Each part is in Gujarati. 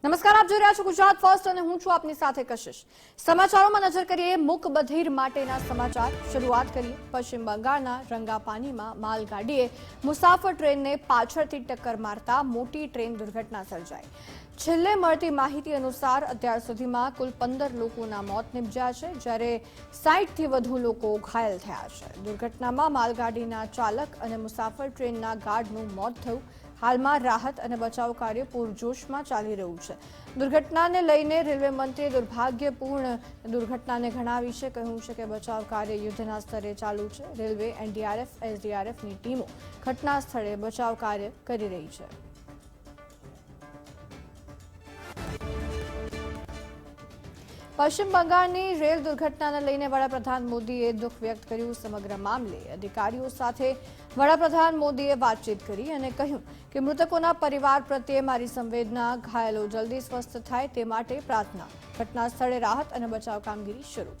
નમસ્કાર, આપ જોઈ રહ્યા છો ગુજરાત ફર્સ્ટ અને હું છું આપની સાથે કશિશ। સમાચારોમાં નજર કરીએ મુક બધિર માટેના સમાચાર। શરૂઆત કરીએ પશ્ચિમ બંગાળના રંગાપાનીમાં માલગાડીએ મુસાફર ટ્રેનને પાછળથી ટક્કર મારતા મોટી ટ્રેન દુર્ઘટના સર્જાઈ। છેલ્લે મળતી માહિતી અનુસાર અત્યાર સુધીમાં કુલ 15 લોકોના મોત નિપજ્યા છે, જ્યારે 60થી વધુ લોકો ઘાયલ થયા છે। દુર્ઘટનામાં માલગાડીના ચાલક અને મુસાફર ટ્રેનના ગાર્ડનું મોત થયું। હાલમાં રાહત અને બચાવ કાર્ય પૂરજોશમાં ચાલી રહ્યું છે। દુર્ઘટનાને લઈને રેલવે મંત્રીએ દુર્ભાગ્યપૂર્ણ દુર્ઘટનાને ગણાવી છે। કહ્યું છે કે બચાવ કાર્ય યુદ્ધના સ્તરે ચાલુ છે। રેલવે, એનડીઆરએફ, એસડીઆરએફની ટીમો ઘટના સ્થળે બચાવ કાર્ય કરી રહી છે। પશ્ચિમ બંગાળની રેલ દુર્ઘટનાને લઈને વડાપ્રધાન મોદીએ દુઃખ વ્યક્ત કર્યું। સમગ્ર મામલે અધિકારીઓ સાથે વડાપ્રધાન મોદીએ વાતચીત કરી અને કહ્યું કે મૃતકોના પરિવાર પ્રત્યે મારી સંવેદના। ઘાયલો જલ્દી સ્વસ્થ થાય તે માટે પ્રાર્થના। ઘટના સ્થળે રાહત અને બચાવ કામગીરી શરૂ।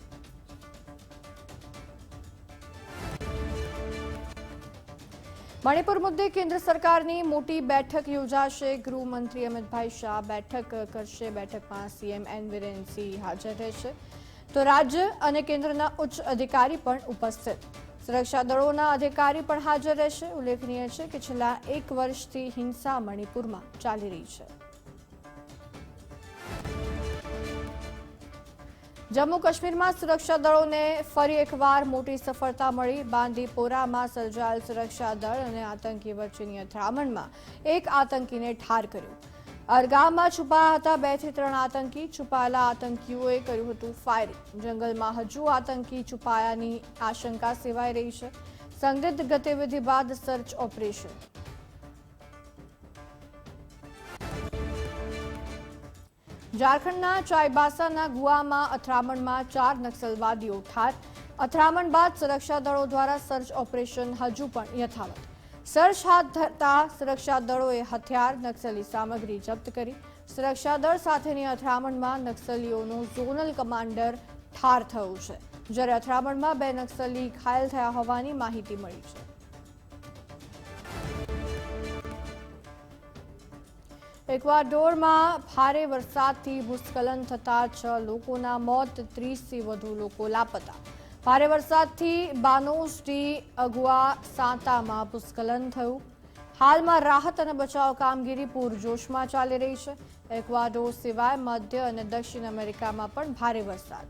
મણિપુર મુદ્દે કેન્દ્ર સરકારની મોટી બેઠક યોજાશે। ગૃહમંત્રી અમિતભાઈ શાહ બેઠક કરશે। બેઠકમાં સીએમ એન બિરેન સિંહ હાજર રહેશે, તો રાજ્ય અને કેન્દ્રના ઉચ્ચ અધિકારી પણ ઉપસ્થિત। સુરક્ષા દળોના અધિકારી પણ હાજર રહેશે। ઉલ્લેખનીય છે કે છેલ્લા 1 વર્ષથી હિંસા મણિપુરમાં ચાલી રહી છે। જમ્મુ કાશ્મીરમાં સુરક્ષા દળોને ફરી એકવાર મોટી સફળતા મળી। બાંદીપોરામાં સર્જાયેલ સુરક્ષા દળ અને આતંકી વચ્ચેની અથડામણમાં એક આતંકીને ઠાર કર્યો। અરગામમાં છુપાયા હતા 2 થી 3 આતંકી। છુપાયેલા આતંકીઓએ કર્યું હતું ફાયરિંગ। જંગલમાં હજુ આતંકી છુપાયાની આશંકા સેવાઈ રહી છે। સંદિગ્ધ ગતિવિધિ બાદ સર્ચ ઓપરેશન। ઝારખંડના ચાઈબાસાના ગુઆમાં અથડામણમાં 4 નક્સલવાદીઓ ઠાર। અથડામણ બાદ સુરક્ષા દળો દ્વારા સર્ચ ઓપરેશન હજુ પણ યથાવત। સર્ચ હાથ ધરતા સુરક્ષા દળોએ હથિયાર, નક્સલી સામગ્રી જપ્ત કરી। સુરક્ષા દળ સાથેની અથડામણમાં નક્સલીઓનો ઝોનલ કમાન્ડર ઠાર થયો છે, જ્યારે અથડામણમાં 2 નક્સલી ઘાયલ થયા હોવાની માહિતી મળી છે। ઇક્વાડોરમાં ભારે વરસાદથી ભૂસ્ખલન થતા 6 લોકોના મોત, 30થી વધુ લોકો લાપતા। ભારે વરસાદથી બાનોસ ડી અગુઆ સાંતામાં ભૂસ્ખલન થયું। હાલમાં રાહત અને બચાવ કામગીરી પૂરજોશમાં ચાલી રહી છે। ઇક્વાડોર સિવાય મધ્ય અને દક્ષિણ અમેરિકામાં પણ ભારે વરસાદ।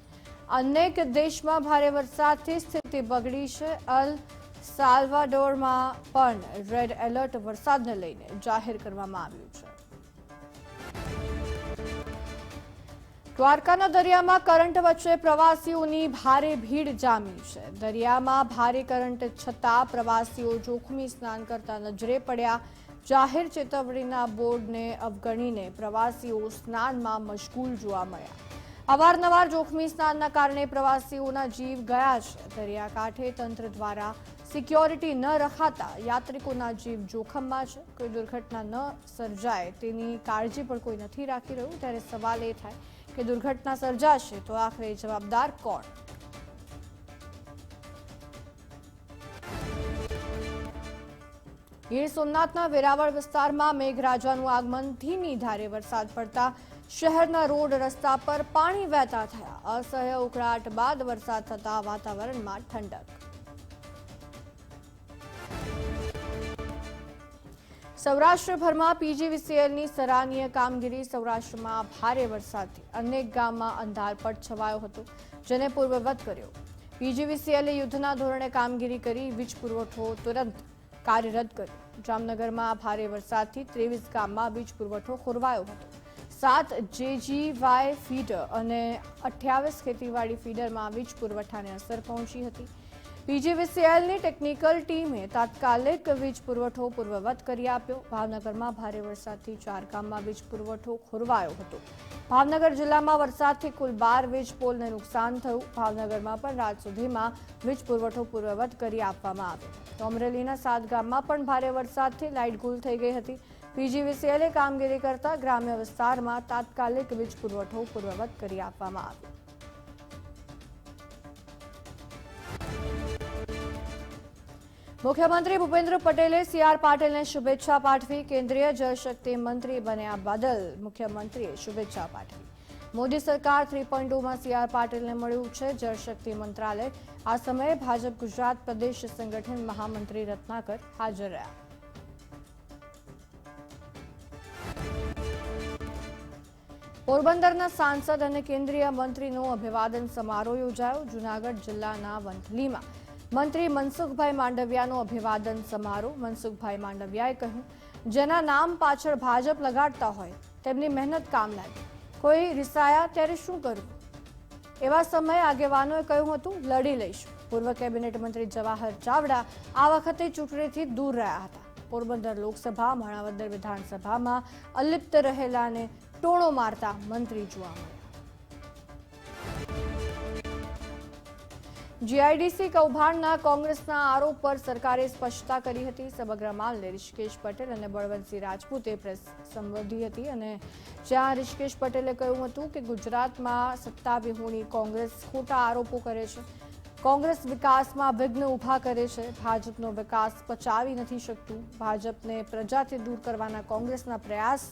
અનેક દેશમાં ભારે વરસાદથી સ્થિતિ બગડી છે। અલ સાલ્વાડોરમાં પણ રેડ એલર્ટ વરસાદને લઈને જાહેર કરવામાં આવ્યું છે। દ્વારકાના દરિયામાં કરંટ વચ્ચે પ્રવાસીઓની ભારે ભીડ જામી છે। દરિયામાં ભારે કરંટ છતાં પ્રવાસીઓ જોખમી સ્નાન કરતા નજરે પડ્યા। જાહેર ચેતવણીના બોર્ડને અવગણીને પ્રવાસીઓ સ્નાનમાં મશગુલ જોવા મળ્યા। અવારનવાર જોખમી સ્નાનના કારણે પ્રવાસીઓના જીવ ગયા છે। દરિયાકાંઠે તંત્ર દ્વારા સિક્યોરિટી ન રખાતા યાત્રિકોના જીવ જોખમમાં છે। કોઈ દુર્ઘટના ન સર્જાય તેની કાળજી પણ કોઈ નથી રાખી રહ્યું। ત્યારે સવાલ એ થાય કે દુર્ઘટના સર્જાશે તો આખરે જવાબદાર કોણ? ગીર સોમનાથના વેરાવળ વિસ્તારમાં મેઘરાજાનું આગમન। ધીમી ધારે વરસાદ પડતા શહેરના રોડ રસ્તા પર પાણી વહેતા થયા। અસહ્ય ઉકળાટ બાદ વરસાદ થતા વાતાવરણમાં ઠંડક। સૌરાષ્ટ્રભરમાં પીજીવીસીએલની સરાહનીય કામગીરી। સૌરાષ્ટ્રમાં ભારે વરસાદથી અનેક ગામમાં અંધારપટ છવાયો હતો, જેને પૂર્વવત કર્યો। પીજીવીસીએલે યુદ્ધના ધોરણે કામગીરી કરી વીજ પુરવઠો તુરંત કાર્યરત કર્યો। જામનગરમાં ભારે વરસાદથી 23 ગામમાં વીજ પુરવઠો ખોરવાયો હતો। 7 જેજીવાય ફીડર અને 28 ખેતીવાડી ફીડરમાં વીજ પુરવઠાને અસર પહોંચી હતી। પીજીવીસીએલની ટેકનિકલ ટીમે તાત્કાલિક વીજ પુરવઠો પૂર્વવત કરી આપ્યો। ભાવનગરમાં ભારે વરસાદથી 4 ગામમાં વીજ પુરવઠો ખોરવાયો હતો। ભાવનગર જિલ્લામાં વરસાદથી કુલ 12 વીજ પોલને નુકસાન થયું। ભાવનગરમાં પણ રાત સુધીમાં વીજ પુરવઠો પૂર્વવત કરી આપવામાં આવ્યો। તો અમરેલીના 7 ગામમાં પણ ભારે વરસાદથી લાઇટ ગુલ થઈ ગઈ હતી। પીજીવીસીએલે કામગીરી કરતા ગ્રામ્ય વિસ્તારમાં તાત્કાલિક વીજ પુરવઠો પૂર્વવત કરી આપવામાં આવ્યો। મુખ્યમંત્રી ભૂપેન્દ્ર પટેલે સીઆર પાટીલને શુભેચ્છા પાઠવી. કેન્દ્રીય જળશક્તિ મંત્રી બન્યા બદલ મુખ્યમંત્રીએ શુભેચ્છા પાઠવી. મોદી સરકાર 3.0માં સીઆર પાટીલને મળ્યું છે જળશક્તિ મંત્રાલય. આ સમયે ભાજપ ગુજરાત પ્રદેશ સંગઠન મહામંત્રી રત્નાકર હાજર રહ્યા. પોરબંદરના સાંસદ અને કેન્દ્રીય મંત્રીનો અભિવાદન સમારોહ યોજાયો. જૂનાગઢ જિલ્લાના વંથલીમાં મંત્રી મનસુખભાઈ માંડવિયાનો અભિવાદન સમારોહ. મનસુખભાઈ માંડવિયાએ કહ્યું, જેના નામ પાછળ ભાજપ લગાડતા હોય તેમની મહેનત કામ લાગે. કોઈ રિસાયા ત્યારે શું કરવું? એવા સમયે આગેવાનોએ કહ્યું હતું, લડી લઈશું. પૂર્વ કેબિનેટ મંત્રી જવાહર ચાવડા આ વખતે ચૂંટણીથી દૂર રહ્યા હતા. પોરબંદર લોકસભા, માણાવદર વિધાનસભામાં અલિપ્ત રહેલાને ટોણો મારતા મંત્રી જોવા મળ્યા. જીઆઈડીસી કૌભાંડના કોંગ્રેસના આરોપ પર સરકારે સ્પષ્ટતા કરી હતી. સમગ્ર મામલે ઋષિકેશ પટેલ અને બળવંતસિંહ રાજપૂતે પ્રેસ સંબોધી હતી અને જ્યાં ઋષિકેશ પટેલે કહ્યું હતું કે ગુજરાતમાં સત્તા વિહોણી કોંગ્રેસ ખોટા આરોપો કરે છે. કોંગ્રેસ વિકાસમાં વિઘ્ન ઊભા કરે છે. ભાજપનો વિકાસ પચાવી નથી શકતું. ભાજપને પ્રજાથી દૂર કરવાના કોંગ્રેસના પ્રયાસ.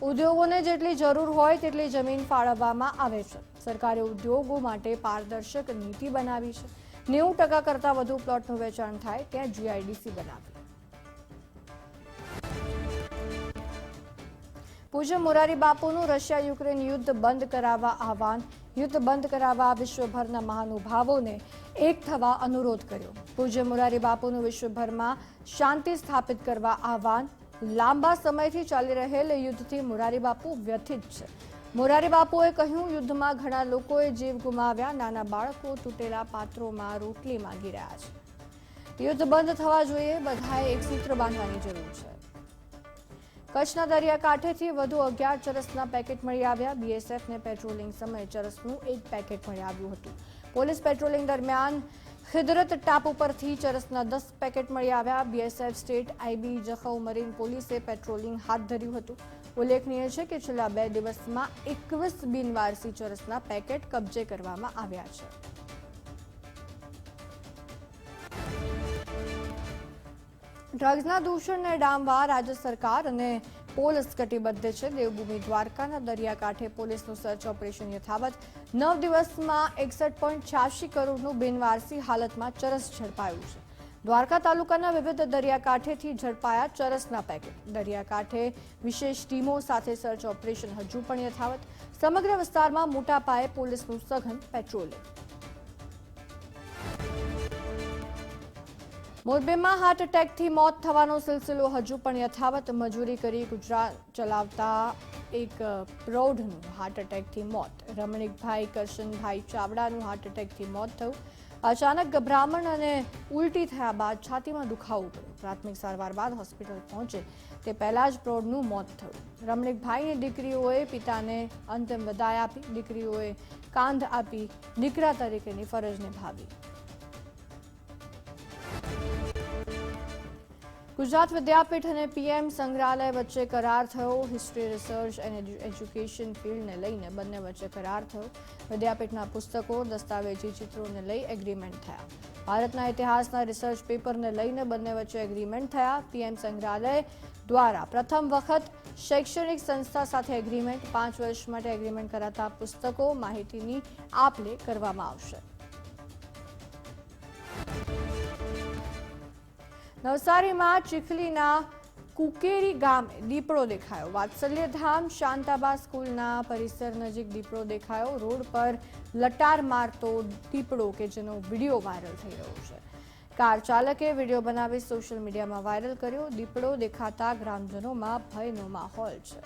ઉદ્યોગોને જેટલી જરૂર હોય તેટલી જમીન ફાળવવામાં આવે છે. સરકારે ઉદ્યોગો માટે પારદર્શક નીતિ બનાવી છે. 90% કરતાં વધુ પ્લોટનું વેચાણ થાય ત્યાં જીઆઈડીસી બનાવી. પૂજ્ય મોરારી બાપુનું રશિયા યુક્રેન યુદ્ધ બંધ કરાવવા આહવાન. યુદ્ધ બંધ કરાવવા વિશ્વભરના મહાનુભાવોને એક થવા અનુરોધ કર્યો. પૂજ્ય મોરારી બાપુનું વિશ્વભરમાં શાંતિ સ્થાપિત કરવા આહવાન. લાંબા સમયથી ચાલી રહેલ યુદ્ધથી મોરારી બાપુ વ્યથિત છે. મોરારી બાપુએ કહ્યું, યુદ્ધમાં ઘણા લોકોએ જીવ ગુમાવ્યા. નાના બાળકો તૂટેલા પાત્રોમાં રોટલી માંગી રહ્યા છે. યુદ્ધ બંધ થવા જોઈએ. બધાએ એક સૂત્ર બાંધવાની જરૂર છે. કચ્છના દરિયાકાંઠેથી વધુ 11 ચરસના પેકેટ મળી આવ્યા. બીએસએફને પેટ્રોલિંગ સમયે ચરસનું એક પેકેટ મળી આવ્યું હતું. પોલીસ પેટ્રોલિંગ દરમિયાન ખિદરત ટાપુ પરથી ચરસના 10 પેકેટ મળી આવ્યા. BSF state IB Jakhau marine પોલીસે પેટ્રોલિંગ હાથ ધર્યું હતું. ઉલ્લેખનીય છે કે છેલ્લા 2 દિવસમાં 21 બિનવારસી ચરસના પેકેટ કબજે કરવામાં આવ્યા છે. ડ્રગ્સના દૂષણને ડામવા રાજ્ય સરકાર અને પોલીસ કટિબદ્ધ છે. દેવભૂમિ દ્વારકાના દરિયાકાંઠે પોલીસનું સર્ચ ઓપરેશન યથાવત. 9 દિવસમાં 61.86 કરોડનું બિનવારસી હાલતમાં ચરસ ઝડપાયું છે. દ્વારકા તાલુકાના વિવિધ દરિયાકાંઠેથી ઝડપાયા ચરસના પેકેટ. દરિયાકાંઠે વિશેષ ટીમો સાથે સર્ચ ઓપરેશન હજુ પણ યથાવત. સમગ્ર વિસ્તારમાં મોટા પાયે પોલીસનું સઘન પેટ્રોલિંગ. મોરબીમાં હાર્ટ એટેકથી મોત થવાનો સિલસિલો હજુ પણ યથાવત. મજૂરી કરી ગુજરાન ચલાવતા એક પ્રૌઢનું હાર્ટ એટેકથી મોત. રમણીકભાઈ કરશનભાઈ ચાવડાનું હાર્ટ એટેકથી મોત થયું. અચાનક ગભરામણ અને ઉલટી થયા બાદ છાતીમાં દુખાવો પડ્યો. પ્રાથમિક સારવાર બાદ હોસ્પિટલ પહોંચે તે પહેલા જ પ્રૌઢનું મોત થયું. રમણીકભાઈની દીકરીઓએ પિતાને અંતિમ વિદાય આપી. દીકરીઓએ કાંધ આપી દીકરા તરીકેની ફરજ નિભાવી. ગુજરાત વિદ્યાપીઠ અને પીએમ સંગ્રહાલય વચ્ચે કરાર થયો. હિસ્ટ્રી, રિસર્ચ અને એજ્યુકેશન ફિલ્ડને લઈને બંને વચ્ચે કરાર થયો. વિદ્યાપીઠના પુસ્તકો, દસ્તાવેજી ચિત્રોને લઈ એગ્રીમેન્ટ થયા. ભારતના ઇતિહાસના રિસર્ચ પેપરને લઈને બંને વચ્ચે એગ્રીમેન્ટ થયા. પીએમ સંગ્રહાલય દ્વારા પ્રથમ વખત શૈક્ષણિક સંસ્થા સાથે એગ્રીમેન્ટ. 5 વર્ષ માટે એગ્રીમેન્ટ કરાતા પુસ્તકો, માહિતીની આપ-લે કરવામાં આવશે. નવસારીમાં ચીખલીના કુકેરી ગામે દીપડો દેખાયો. વાત્સલ્યધામ શાંતાબા સ્કૂલના પરિસર નજીક દીપડો દેખાયો. રોડ પર લટાર મારતો દીપડો કે જેનો વિડીયો વાયરલ થઈ રહ્યો છે. કાર ચાલકે વિડીયો બનાવી સોશિયલ મીડિયામાં વાયરલ કર્યો. દીપડો દેખાતા ગ્રામજનોમાં ભયનો માહોલ છે.